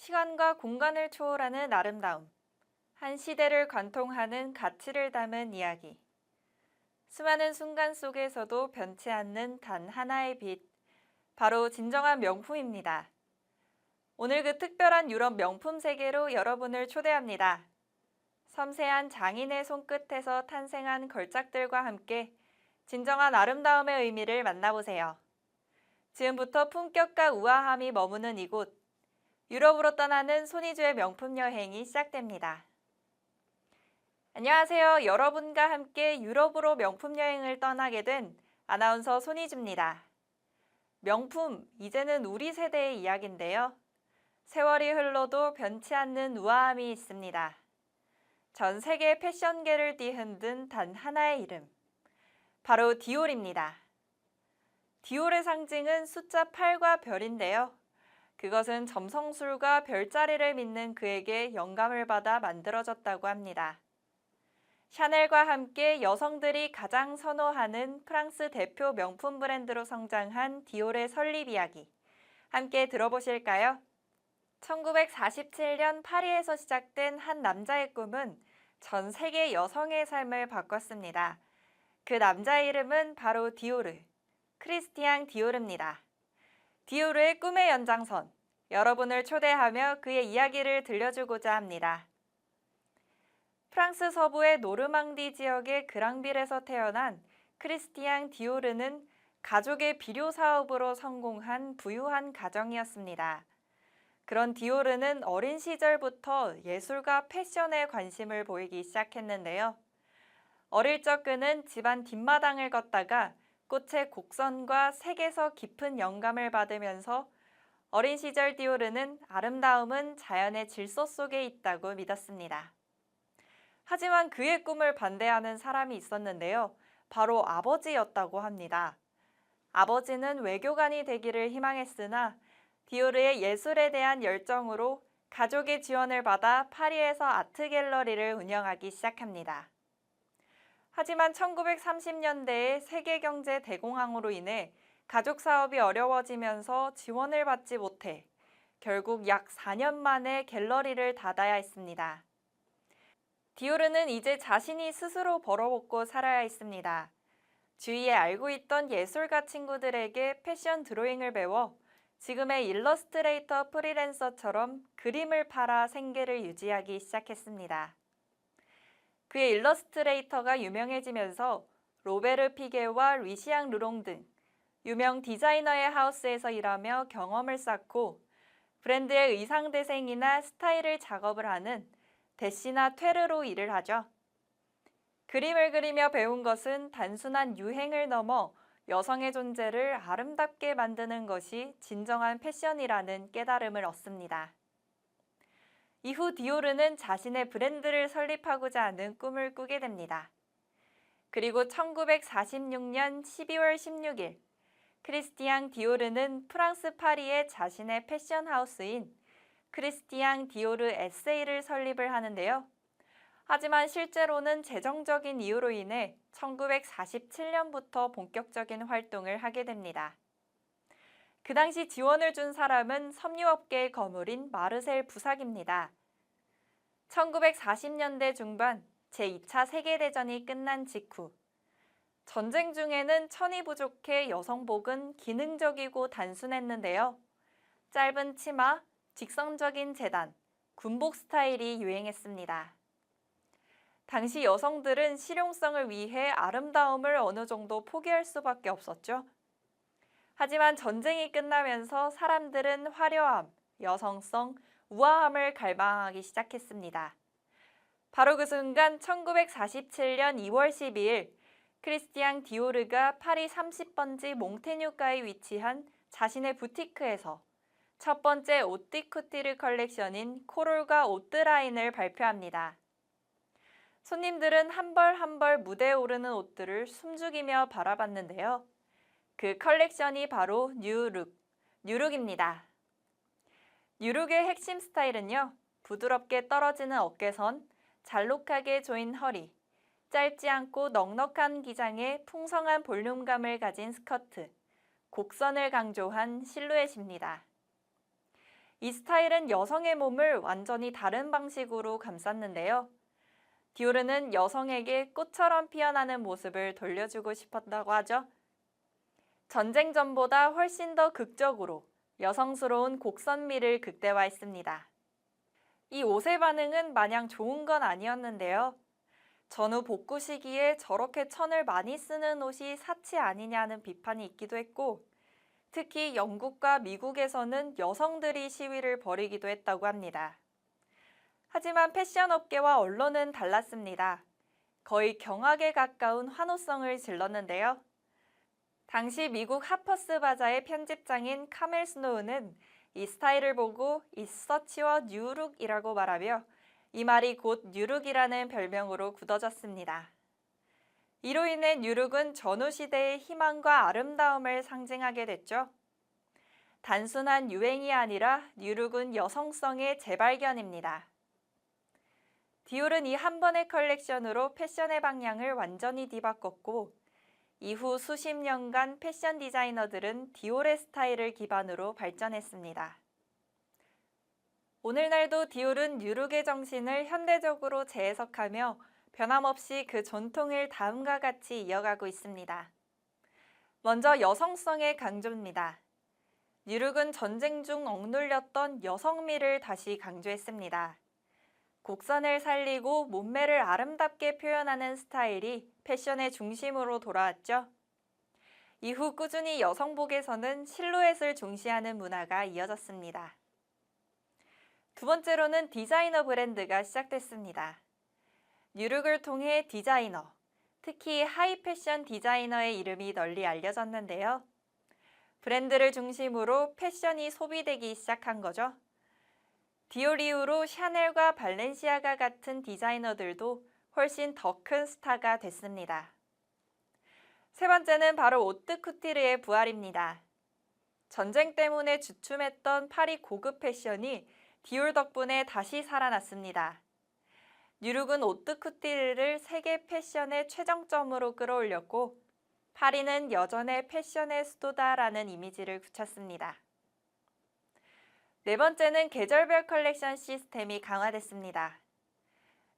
시간과 공간을 초월하는 아름다움, 한 시대를 관통하는 가치를 담은 이야기. 수많은 순간 속에서도 변치 않는 단 하나의 빛, 바로 진정한 명품입니다. 오늘 그 특별한 유럽 명품 세계로 여러분을 초대합니다. 섬세한 장인의 손끝에서 탄생한 걸작들과 함께 진정한 아름다움의 의미를 만나보세요. 지금부터 품격과 우아함이 머무는 이곳, 유럽으로 떠나는 손이주의 명품 여행이 시작됩니다. 안녕하세요. 여러분과 함께 유럽으로 명품 여행을 떠나게 된 아나운서 손이주입니다. 명품, 이제는 우리 세대의 이야기인데요. 세월이 흘러도 변치 않는 우아함이 있습니다. 전 세계 패션계를 뒤흔든 단 하나의 이름, 바로 디올입니다. 디올의 상징은 숫자 8과 별인데요. 그것은 점성술과 별자리를 믿는 그에게 영감을 받아 만들어졌다고 합니다. 샤넬과 함께 여성들이 가장 선호하는 프랑스 대표 명품 브랜드로 성장한 디올의 설립 이야기, 함께 들어보실까요? 1947년 파리에서 시작된 한 남자의 꿈은 전 세계 여성의 삶을 바꿨습니다. 그 남자의 이름은 바로 디오르, 크리스티앙 디오르입니다. 디오르의 꿈의 연장선, 여러분을 초대하며 그의 이야기를 들려주고자 합니다. 프랑스 서부의 노르망디 지역의 그랑빌에서 태어난 크리스티앙 디오르는 가족의 비료 사업으로 성공한 부유한 가정이었습니다. 그런 디오르는 어린 시절부터 예술과 패션에 관심을 보이기 시작했는데요. 어릴 적 그는 집안 뒷마당을 걷다가 꽃의 곡선과 색에서 깊은 영감을 받으면서 어린 시절 디오르는 아름다움은 자연의 질서 속에 있다고 믿었습니다. 하지만 그의 꿈을 반대하는 사람이 있었는데요. 바로 아버지였다고 합니다. 아버지는 외교관이 되기를 희망했으나 디오르의 예술에 대한 열정으로 가족의 지원을 받아 파리에서 아트 갤러리를 운영하기 시작합니다. 하지만 1930년대의 세계경제 대공황으로 인해 가족 사업이 어려워지면서 지원을 받지 못해 결국 약 4년 만에 갤러리를 닫아야 했습니다. 디오르는 이제 자신이 스스로 벌어먹고 살아야 했습니다. 주위에 알고 있던 예술가 친구들에게 패션 드로잉을 배워 지금의 일러스트레이터 프리랜서처럼 그림을 팔아 생계를 유지하기 시작했습니다. 그의 일러스트레이터가 유명해지면서 로베르 피게와 리시앙 르롱 등 유명 디자이너의 하우스에서 일하며 경험을 쌓고 브랜드의 의상 대생이나 스타일을 작업을 하는 대시나 퇴르로 일을 하죠. 그림을 그리며 배운 것은 단순한 유행을 넘어 여성의 존재를 아름답게 만드는 것이 진정한 패션이라는 깨달음을 얻습니다. 이후 디오르는 자신의 브랜드를 설립하고자 하는 꿈을 꾸게 됩니다. 그리고 1946년 12월 16일, 크리스티앙 디오르는 프랑스 파리의 자신의 패션 하우스인 크리스티앙 디오르 에세이를 설립을 하는데요. 하지만 실제로는 재정적인 이유로 인해 1947년부터 본격적인 활동을 하게 됩니다. 그 당시 지원을 준 사람은 섬유업계의 거물인 마르셀 부삭입니다. 1940년대 중반 제2차 세계대전이 끝난 직후 전쟁 중에는 천이 부족해 여성복은 기능적이고 단순했는데요. 짧은 치마, 직선적인 재단, 군복 스타일이 유행했습니다. 당시 여성들은 실용성을 위해 아름다움을 어느 정도 포기할 수밖에 없었죠. 하지만 전쟁이 끝나면서 사람들은 화려함, 여성성, 우아함을 갈망하기 시작했습니다. 바로 그 순간 1947년 2월 12일 크리스티앙 디오르가 파리 30번지 몽테뉴가에 위치한 자신의 부티크에서 첫 번째 오띠쿠티르 컬렉션인 코롤과 오뜨라인을 발표합니다. 손님들은 한 벌 한 벌 무대에 오르는 옷들을 숨죽이며 바라봤는데요. 그 컬렉션이 바로 뉴룩입니다. 뉴룩의 핵심 스타일은요, 부드럽게 떨어지는 어깨선, 잘록하게 조인 허리, 짧지 않고 넉넉한 기장에 풍성한 볼륨감을 가진 스커트, 곡선을 강조한 실루엣입니다. 이 스타일은 여성의 몸을 완전히 다른 방식으로 감쌌는데요. 디오르는 여성에게 꽃처럼 피어나는 모습을 돌려주고 싶었다고 하죠. 전쟁 전보다 훨씬 더 극적으로 여성스러운 곡선미를 극대화했습니다. 이 옷의 반응은 마냥 좋은 건 아니었는데요. 전후 복구 시기에 저렇게 천을 많이 쓰는 옷이 사치 아니냐는 비판이 있기도 했고, 특히 영국과 미국에서는 여성들이 시위를 벌이기도 했다고 합니다. 하지만 패션업계와 언론은 달랐습니다. 거의 경악에 가까운 환호성을 질렀는데요. 당시 미국 하퍼스 바자의 편집장인 카멜 스노우는 이 스타일을 보고 It's such a new look이라고 말하며 이 말이 곧 뉴룩이라는 별명으로 굳어졌습니다. 이로 인해 뉴룩은 전후 시대의 희망과 아름다움을 상징하게 됐죠. 단순한 유행이 아니라 뉴룩은 여성성의 재발견입니다. 디올은 이 한 번의 컬렉션으로 패션의 방향을 완전히 뒤바꿨고, 이후 수십 년간 패션 디자이너들은 디올의 스타일을 기반으로 발전했습니다. 오늘날도 디올은 뉴룩의 정신을 현대적으로 재해석하며 변함없이 그 전통을 다음과 같이 이어가고 있습니다. 먼저 여성성의 강조입니다. 뉴룩은 전쟁 중 억눌렸던 여성미를 다시 강조했습니다. 곡선을 살리고 몸매를 아름답게 표현하는 스타일이 패션의 중심으로 돌아왔죠. 이후 꾸준히 여성복에서는 실루엣을 중시하는 문화가 이어졌습니다. 두 번째로는 디자이너 브랜드가 시작됐습니다. 뉴룩을 통해 디자이너, 특히 하이 패션 디자이너의 이름이 널리 알려졌는데요. 브랜드를 중심으로 패션이 소비되기 시작한 거죠. 디올 이후로 샤넬과 발렌시아가 같은 디자이너들도 훨씬 더 큰 스타가 됐습니다. 세 번째는 바로 오뜨쿠티르의 부활입니다. 전쟁 때문에 주춤했던 파리 고급 패션이 디올 덕분에 다시 살아났습니다. 뉴룩은 오뜨쿠티르를 세계 패션의 최정점으로 끌어올렸고, 파리는 여전의 패션의 수도다라는 이미지를 굳혔습니다. 네 번째는 계절별 컬렉션 시스템이 강화됐습니다.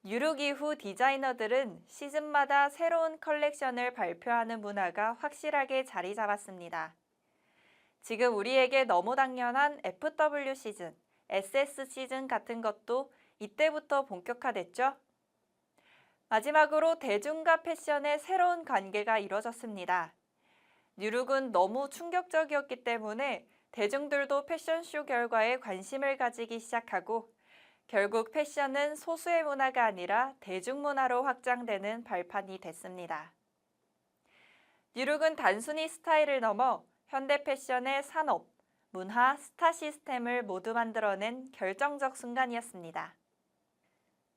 뉴룩 이후 디자이너들은 시즌마다 새로운 컬렉션을 발표하는 문화가 확실하게 자리 잡았습니다. 지금 우리에게 너무 당연한 FW 시즌, SS 시즌 같은 것도 이때부터 본격화됐죠? 마지막으로 대중과 패션의 새로운 관계가 이뤄졌습니다. 뉴룩은 너무 충격적이었기 때문에 대중들도 패션쇼 결과에 관심을 가지기 시작하고, 결국 패션은 소수의 문화가 아니라 대중문화로 확장되는 발판이 됐습니다. 뉴룩은 단순히 스타일을 넘어 현대 패션의 산업, 문화, 스타 시스템을 모두 만들어낸 결정적 순간이었습니다.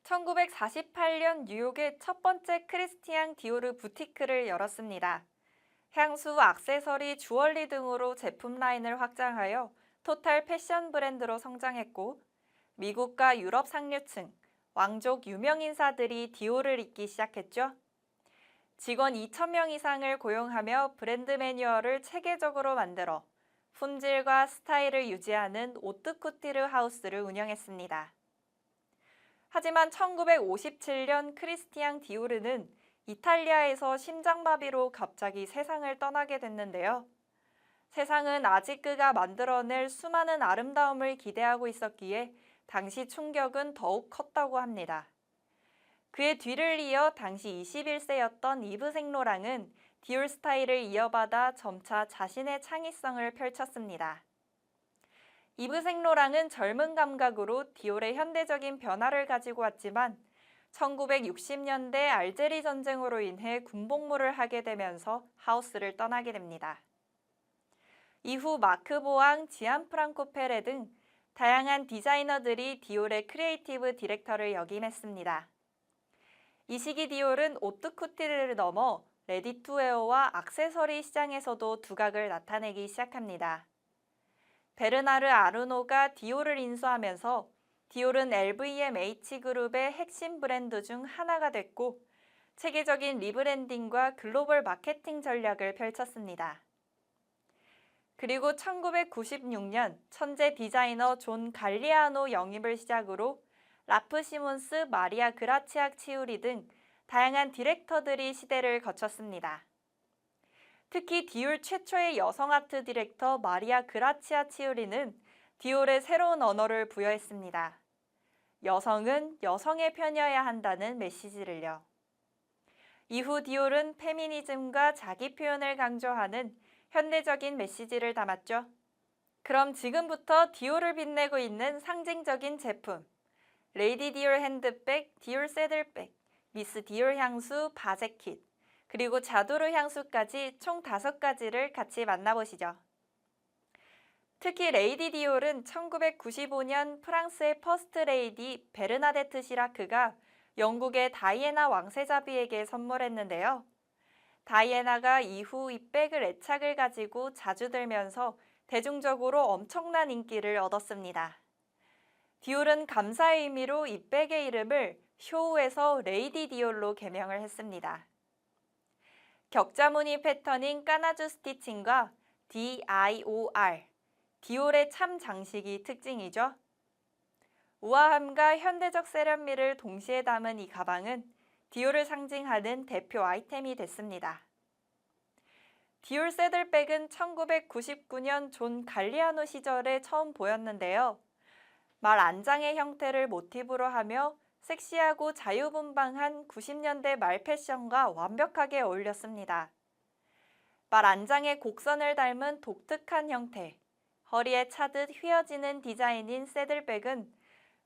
1948년 뉴욕의 첫 번째 크리스티앙 디오르 부티크를 열었습니다. 향수, 액세서리, 주얼리 등으로 제품 라인을 확장하여 토탈 패션 브랜드로 성장했고, 미국과 유럽 상류층, 왕족 유명 인사들이 디올을 입기 시작했죠. 직원 2,000명 이상을 고용하며 브랜드 매뉴얼을 체계적으로 만들어 품질과 스타일을 유지하는 오뜨쿠티르 하우스를 운영했습니다. 하지만 1957년 크리스티앙 디오르는 이탈리아에서 심장마비로 갑자기 세상을 떠나게 됐는데요. 세상은 아직 그가 만들어낼 수많은 아름다움을 기대하고 있었기에 당시 충격은 더욱 컸다고 합니다. 그의 뒤를 이어 당시 21세였던 이브 생로랑은 디올 스타일을 이어받아 점차 자신의 창의성을 펼쳤습니다. 이브 생로랑은 젊은 감각으로 디올의 현대적인 변화를 가지고 왔지만 1960년대 알제리 전쟁으로 인해 군복무를 하게 되면서 하우스를 떠나게 됩니다. 이후 마크 보앙, 지안 프랑코 페레 등 다양한 디자이너들이 디올의 크리에이티브 디렉터를 역임했습니다. 이 시기 디올은 오뜨쿠티르를 넘어 레디투웨어와 액세서리 시장에서도 두각을 나타내기 시작합니다. 베르나르 아르노가 디올을 인수하면서 디올은 LVMH 그룹의 핵심 브랜드 중 하나가 됐고, 체계적인 리브랜딩과 글로벌 마케팅 전략을 펼쳤습니다. 그리고 1996년 천재 디자이너 존 갈리아노 영입을 시작으로 라프 시몬스, 마리아 그라치아 치우리 등 다양한 디렉터들이 시대를 거쳤습니다. 특히 디올 최초의 여성 아트 디렉터 마리아 그라치아 치우리는 디올에 새로운 언어를 부여했습니다. 여성은 여성의 편이어야 한다는 메시지를요. 이후 디올은 페미니즘과 자기 표현을 강조하는 현대적인 메시지를 담았죠. 그럼 지금부터 디올을 빛내고 있는 상징적인 제품, 레이디 디올 핸드백, 디올 새들백, 미스 디올 향수, 바제킷, 그리고 자도르 향수까지 총 5가지를 같이 만나보시죠. 특히 레이디 디올은 1995년 프랑스의 퍼스트 레이디 베르나데트 시라크가 영국의 다이애나 왕세자비에게 선물했는데요. 다이애나가 이후 이 백을 애착을 가지고 자주 들면서 대중적으로 엄청난 인기를 얻었습니다. 디올은 감사의 의미로 이 백의 이름을 쇼우에서 레이디 디올로 개명을 했습니다. 격자무늬 패턴인 까나주 스티칭과 DIOR, 디올의 참 장식이 특징이죠. 우아함과 현대적 세련미를 동시에 담은 이 가방은 디올을 상징하는 대표 아이템이 됐습니다. 디올 새들백은 1999년 존 갈리아노 시절에 처음 보였는데요. 말 안장의 형태를 모티브로 하며 섹시하고 자유분방한 90년대 말 패션과 완벽하게 어울렸습니다. 말 안장의 곡선을 닮은 독특한 형태, 허리에 차듯 휘어지는 디자인인 새들백은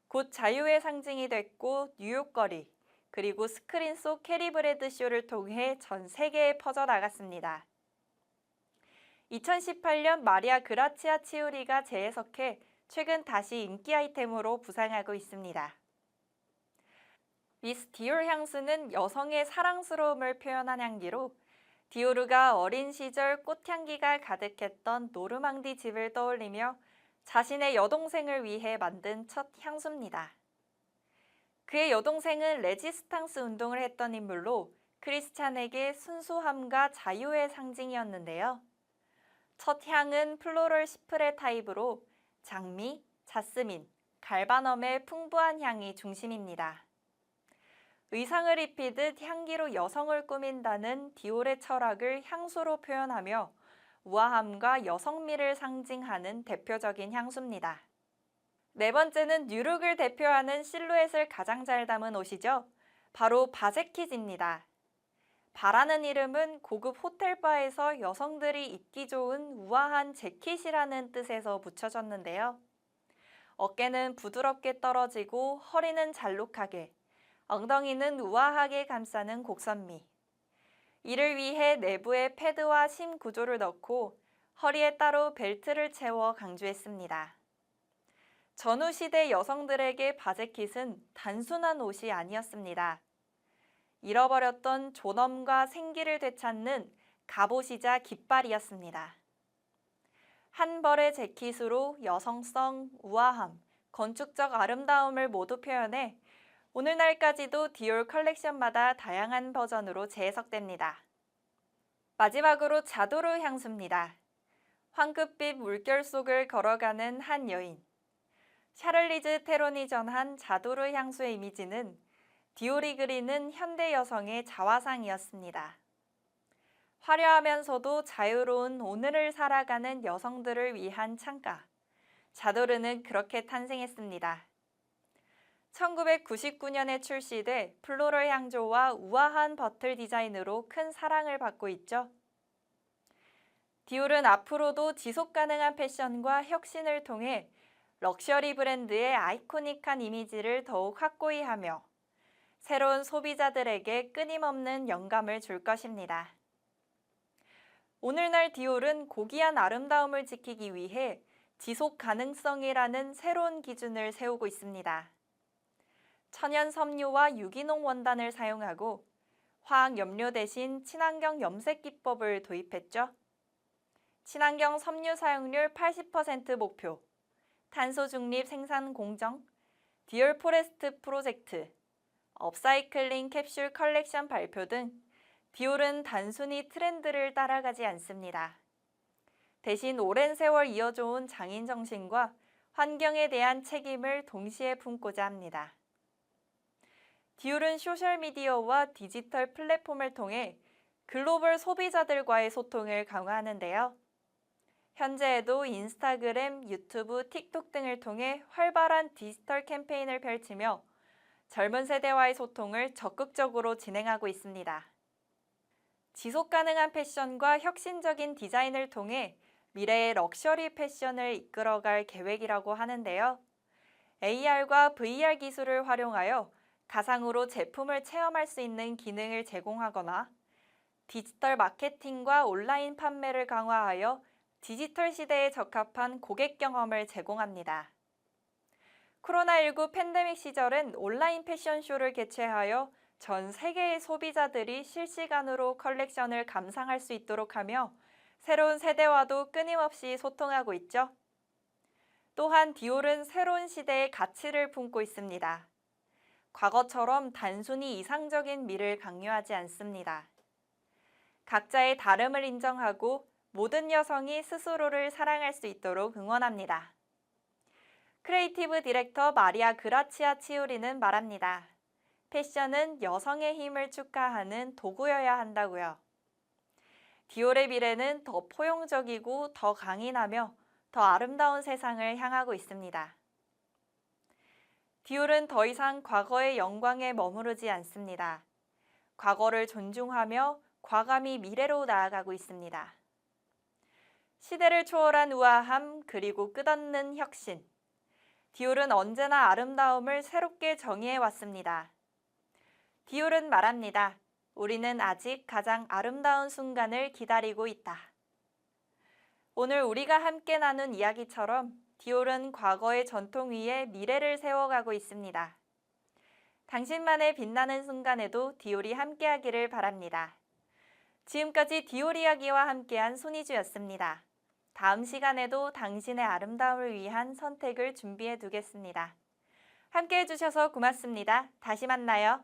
곧 자유의 상징이 됐고 뉴욕거리, 그리고 스크린 속 캐리브레드 쇼를 통해 전 세계에 퍼져나갔습니다. 2018년 마리아 그라치아 치우리가 재해석해 최근 다시 인기 아이템으로 부상하고 있습니다. 미스 디올 향수는 여성의 사랑스러움을 표현한 향기로 디오르가 어린 시절 꽃향기가 가득했던 노르망디 집을 떠올리며 자신의 여동생을 위해 만든 첫 향수입니다. 그의 여동생은 레지스탕스 운동을 했던 인물로 크리스찬에게 순수함과 자유의 상징이었는데요. 첫 향은 플로럴 시프레 타입으로 장미, 자스민, 갈바넘의 풍부한 향이 중심입니다. 의상을 입히듯 향기로 여성을 꾸민다는 디올의 철학을 향수로 표현하며 우아함과 여성미를 상징하는 대표적인 향수입니다. 네 번째는 뉴룩을 대표하는 실루엣을 가장 잘 담은 옷이죠. 바로 바제킷입니다. 바라는 이름은 고급 호텔바에서 여성들이 입기 좋은 우아한 재킷이라는 뜻에서 붙여졌는데요. 어깨는 부드럽게 떨어지고 허리는 잘록하게, 엉덩이는 우아하게 감싸는 곡선미. 이를 위해 내부에 패드와 심 구조를 넣고 허리에 따로 벨트를 채워 강조했습니다. 전후 시대 여성들에게 바제킷은 단순한 옷이 아니었습니다. 잃어버렸던 존엄과 생기를 되찾는 갑옷이자 깃발이었습니다. 한 벌의 재킷으로 여성성, 우아함, 건축적 아름다움을 모두 표현해 오늘날까지도 디올 컬렉션마다 다양한 버전으로 재해석됩니다. 마지막으로 자도르 향수입니다. 황급빛 물결 속을 걸어가는 한 여인. 샤를리즈 테론이 전한 자도르 향수의 이미지는 디올이 그리는 현대 여성의 자화상이었습니다. 화려하면서도 자유로운 오늘을 살아가는 여성들을 위한 창가. 자도르는 그렇게 탄생했습니다. 1999년에 출시돼 플로럴 향조와 우아한 버틀 디자인으로 큰 사랑을 받고 있죠. 디올은 앞으로도 지속 가능한 패션과 혁신을 통해 럭셔리 브랜드의 아이코닉한 이미지를 더욱 확고히 하며 새로운 소비자들에게 끊임없는 영감을 줄 것입니다. 오늘날 디올은 고귀한 아름다움을 지키기 위해 지속 가능성이라는 새로운 기준을 세우고 있습니다. 천연 섬유와 유기농 원단을 사용하고 화학 염료 대신 친환경 염색 기법을 도입했죠. 친환경 섬유 사용률 80% 목표, 탄소 중립 생산 공정, 디올 포레스트 프로젝트, 업사이클링 캡슐 컬렉션 발표 등 디올은 단순히 트렌드를 따라가지 않습니다. 대신 오랜 세월 이어져온 장인 정신과 환경에 대한 책임을 동시에 품고자 합니다. 디올은 소셜미디어와 디지털 플랫폼을 통해 글로벌 소비자들과의 소통을 강화하는데요. 현재에도 인스타그램, 유튜브, 틱톡 등을 통해 활발한 디지털 캠페인을 펼치며 젊은 세대와의 소통을 적극적으로 진행하고 있습니다. 지속가능한 패션과 혁신적인 디자인을 통해 미래의 럭셔리 패션을 이끌어갈 계획이라고 하는데요. AR과 VR 기술을 활용하여 가상으로 제품을 체험할 수 있는 기능을 제공하거나 디지털 마케팅과 온라인 판매를 강화하여 디지털 시대에 적합한 고객 경험을 제공합니다. 코로나19 팬데믹 시절엔 온라인 패션쇼를 개최하여 전 세계의 소비자들이 실시간으로 컬렉션을 감상할 수 있도록 하며 새로운 세대와도 끊임없이 소통하고 있죠. 또한 디올은 새로운 시대의 가치를 품고 있습니다. 과거처럼 단순히 이상적인 미를 강요하지 않습니다. 각자의 다름을 인정하고 모든 여성이 스스로를 사랑할 수 있도록 응원합니다. 크리에이티브 디렉터 마리아 그라치아 치오리는 말합니다. 패션은 여성의 힘을 축하하는 도구여야 한다고요. 디올의 미래는 더 포용적이고 더 강인하며 더 아름다운 세상을 향하고 있습니다. 디올은 더 이상 과거의 영광에 머무르지 않습니다. 과거를 존중하며 과감히 미래로 나아가고 있습니다. 시대를 초월한 우아함 그리고 끝없는 혁신. 디올은 언제나 아름다움을 새롭게 정의해 왔습니다. 디올은 말합니다. 우리는 아직 가장 아름다운 순간을 기다리고 있다. 오늘 우리가 함께 나눈 이야기처럼 디올은 과거의 전통 위에 미래를 세워가고 있습니다. 당신만의 빛나는 순간에도 디올이 함께하기를 바랍니다. 지금까지 디올 이야기와 함께한 손희주였습니다. 다음 시간에도 당신의 아름다움을 위한 선택을 준비해 두겠습니다. 함께해 주셔서 고맙습니다. 다시 만나요.